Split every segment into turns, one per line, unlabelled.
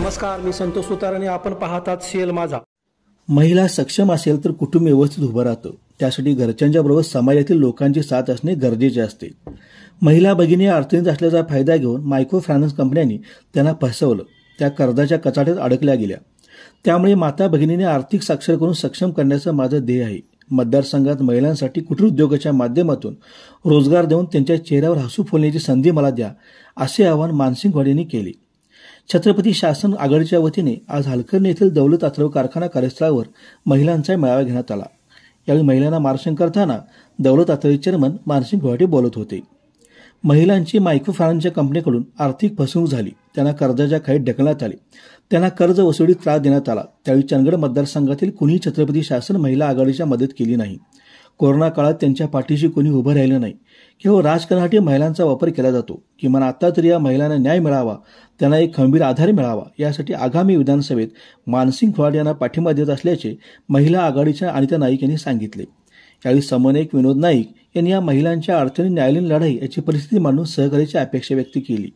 नमस्कार, मी संतोष सुतार आणि आपण पाहतात सीएल माझा.
महिला सक्षम असेल तर कुटुंब व्यवस्थित उभं राहतं. त्यासाठी घरच्यांच्या बरोबर समाजातील लोकांची साथ असणे गरजेचे असते. महिला भगिनी अडचणीत असल्याचा फायदा घेऊन मायक्रो फायनान्स कंपन्यांनी त्यांना फसवलं. त्या कर्जाच्या कचाट्यात अडकल्या गेल्या. त्यामुळे माता भगिनीने आर्थिक साक्षर करून सक्षम करण्याचं माझं ध्येय आहे. मतदारसंघात महिलांसाठी कुटीर उद्योगाच्या माध्यमातून रोजगार देऊन त्यांच्या चेहऱ्यावर हसू फुलण्याची संधी मला द्या, असे आवाहन मानसिंग घोड यांनी केले. छत्रपती शासन आघाडीच्या वतीने आज हलकर्णी येथील दौलत अथर्व कारखाना कार्यस्थळावर महिलांचा मेळावा घेण्यात आला. यावेळी महिलांना मार्गदर्शन करताना दौलत अथर्व चेअरमन मानसिंग घोड बोलत होते. महिलांची मायक्रो फायनान्सच्या कंपनीकडून आर्थिक फसवणूक झाली. त्यांना कर्जाच्या खाईत ढकलण्यात आले. त्यांना कर्ज वसुलीत त्रास देण्यात आला. त्यावेळी चंदगड मतदारसंघातील कुणीही छत्रपती शासन महिला आघाडीच्या मदत केली नाही. कोरोना काळात त्यांच्या पाठीशी कोणी उभं राहिलं नाही. केवळ राजकारणासाठी महिलांचा वापर केला जातो. किमान आता तरी या महिलांना न्याय मिळावा, त्यांना एक खंबीर आधार मिळावा, यासाठी आगामी विधानसभेत मानसिंग घोड यांना पाठिंबा देत असल्याचे महिला आघाडीच्या अनिता नाईक यांनी सांगितले. यावेळी समन्वयक विनोद नाईक यांनी या महिलांच्या अडचणी न्यायालयीन लढाई याची परिस्थिती मांडून सहकार्याची अपेक्षा व्यक्त केली.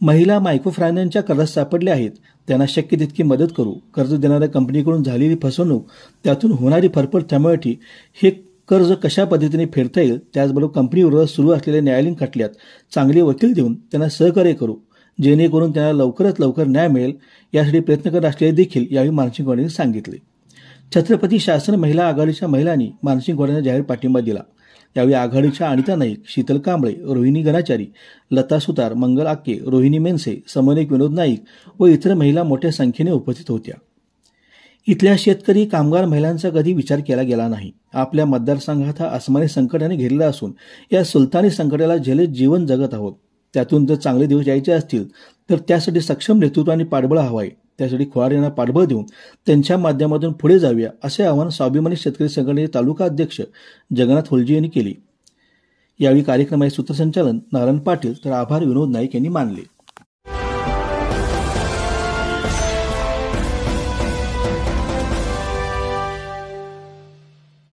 महिला मायक्रो फायनान्सच्या कर्जात सापडल्या आहेत, त्यांना शक्य तितकी मदत करू. कर्ज देणाऱ्या कंपनीकडून झालेली फसवणूक, त्यातून होणारी फरफड थांबवण्यासाठी हे कर्ज कशा पद्धतीने फेडता येईल, त्याचबरोबर कंपनीविरोधात सुरू असलेल्या न्यायालयीन खटल्यात चांगले वकील देऊन त्यांना सहकार्य करू, जेणेकरून त्यांना लवकरात लवकर न्याय मिळेल, यासाठी प्रयत्न करत असलेले देखील यावेळी मानसिंग घोड यांनी सांगितले. छत्रपती शासन महिला आघाडीच्या महिलांनी मानसिंग घोड यांना जाहीर पाठिंबा दिला. यावेळी आघाडीच्या अनिता नाईक, शीतल कांबळे, रोहिणी गणाचारी, लता सुतार, मंगल आक्के, रोहिणी मेनसे, समन्वयक विनोद नाईक व इतर महिला मोठ्या संख्येने उपस्थित होत्या. इथल्या शेतकरी कामगार महिलांचा कधी विचार केला गेला नाही. आपल्या मतदारसंघात हा अस्मानी संकटाने घेरलेला असून या सुलतानी संकटाला झेलत जीवन जगत आहोत. त्यातून जर चांगले दिवस यायचे असतील तर त्यासाठी सक्षम नेतृत्व आणि पाठबळ हवं आहे. त्यासाठी खोआर यांना पाठबळ देऊन त्यांच्या माध्यमातून पुढे जाऊया, असे आवाहन स्वाभिमानी शेतकरी संघटनेचे तालुका अध्यक्ष जगन्नाथ होलजी यांनी केले. यावेळी कार्यक्रमाचे सूत्रसंचालन नारायण पाटील तर आभार विनोद नाईक यांनी मानले.